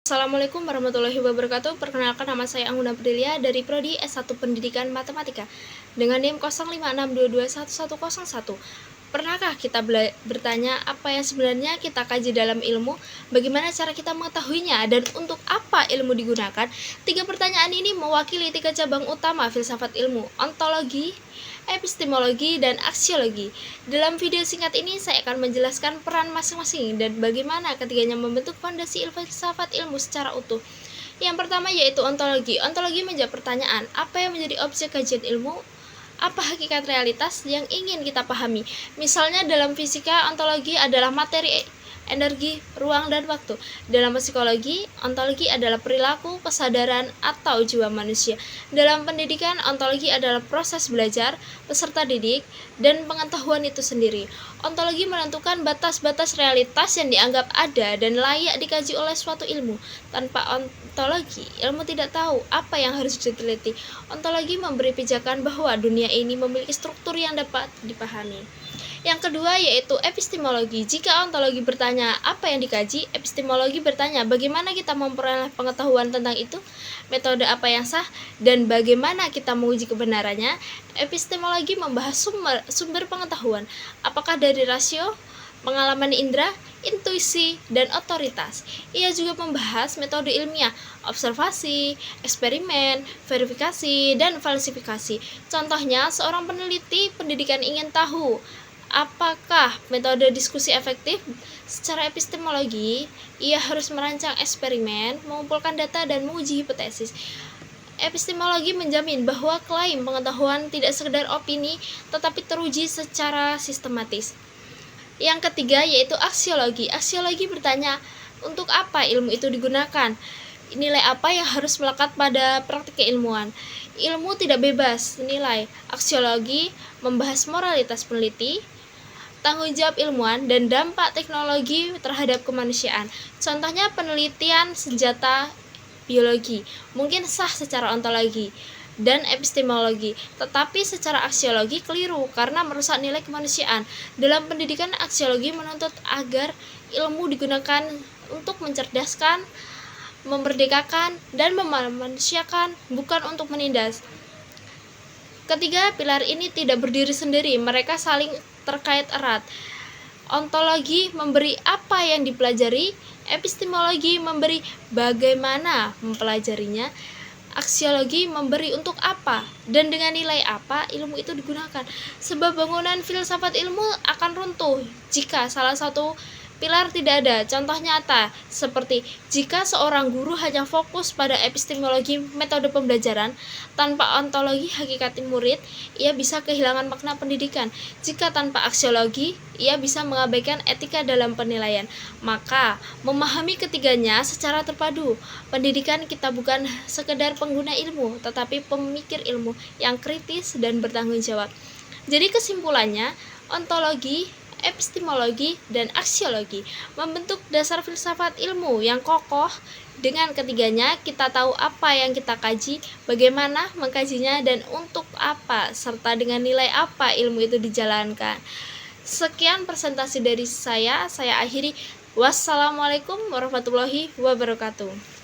Assalamualaikum warahmatullahi wabarakatuh. Perkenalkan, nama saya Angguna Prilia dari Prodi S1 Pendidikan Matematika dengan NIM 0562211101. Pernahkah kita bertanya apa yang sebenarnya kita kaji dalam ilmu, bagaimana cara kita mengetahuinya, dan untuk apa ilmu digunakan? Tiga pertanyaan ini mewakili tiga cabang utama filsafat ilmu: ontologi, epistemologi, dan aksiologi. Dalam video singkat ini saya akan menjelaskan peran masing-masing dan bagaimana ketiganya membentuk fondasi filsafat ilmu secara utuh. Yang pertama yaitu ontologi. Ontologi menjawab pertanyaan, apa yang menjadi objek kajian ilmu? Apa hakikat realitas yang ingin kita pahami? Misalnya dalam fisika, ontologi adalah materi, energi, ruang, dan waktu. Dalam psikologi, ontologi adalah perilaku, kesadaran, atau jiwa manusia. Dalam pendidikan, ontologi adalah proses belajar, peserta didik, dan pengetahuan itu sendiri. Ontologi menentukan batas-batas realitas yang dianggap ada dan layak dikaji oleh suatu ilmu. Tanpa ontologi, ilmu tidak tahu apa yang harus diteliti. Ontologi memberi pijakan bahwa dunia ini memiliki struktur yang dapat dipahami. Yang kedua yaitu epistemologi. Jika ontologi bertanya apa yang dikaji, epistemologi bertanya bagaimana kita memperoleh pengetahuan tentang itu, metode apa yang sah, dan bagaimana kita menguji kebenarannya. Epistemologi membahas sumber pengetahuan, apakah dari rasio, pengalaman indera, intuisi, dan otoritas. Ia juga membahas metode ilmiah, observasi, eksperimen, verifikasi, dan falsifikasi. Contohnya, seorang peneliti pendidikan ingin tahu apakah metode diskusi efektif. Secara epistemologi, ia harus merancang eksperimen, mengumpulkan data, dan menguji hipotesis. Epistemologi menjamin bahwa klaim pengetahuan tidak sekedar opini, tetapi teruji secara sistematis. Yang ketiga yaitu aksiologi. Aksiologi bertanya, untuk apa ilmu itu digunakan? Nilai apa yang harus melekat pada praktik keilmuan? Ilmu tidak bebas nilai. Aksiologi membahas moralitas peneliti, tanggung jawab ilmuwan, dan dampak teknologi terhadap kemanusiaan. Contohnya penelitian senjata biologi mungkin sah secara ontologi dan epistemologi, tetapi secara aksiologi keliru karena merusak nilai kemanusiaan. Dalam pendidikan, aksiologi menuntut agar ilmu digunakan untuk mencerdaskan, memerdekakan, dan memanusiakan, bukan untuk menindas. Ketiga pilar ini tidak berdiri sendiri, mereka saling terkait erat. Ontologi memberi apa yang dipelajari, epistemologi memberi bagaimana mempelajarinya, aksiologi memberi untuk apa dan dengan nilai apa ilmu itu digunakan. Sebab bangunan filsafat ilmu akan runtuh jika salah satu pilar tidak ada. Contoh nyata seperti jika seorang guru hanya fokus pada epistemologi metode pembelajaran tanpa ontologi hakikat murid, ia bisa kehilangan makna pendidikan. Jika tanpa aksiologi, ia bisa mengabaikan etika dalam penilaian. Maka memahami ketiganya secara terpadu, pendidikan kita bukan sekedar pengguna ilmu, tetapi pemikir ilmu yang kritis dan bertanggung jawab. Jadi kesimpulannya, ontologi, epistemologi, dan aksiologi membentuk dasar filsafat ilmu yang kokoh. Dengan ketiganya, kita tahu apa yang kita kaji, bagaimana mengkajinya, dan untuk apa, serta dengan nilai apa ilmu itu dijalankan. Sekian presentasi dari saya akhiri. Wassalamualaikum warahmatullahi wabarakatuh.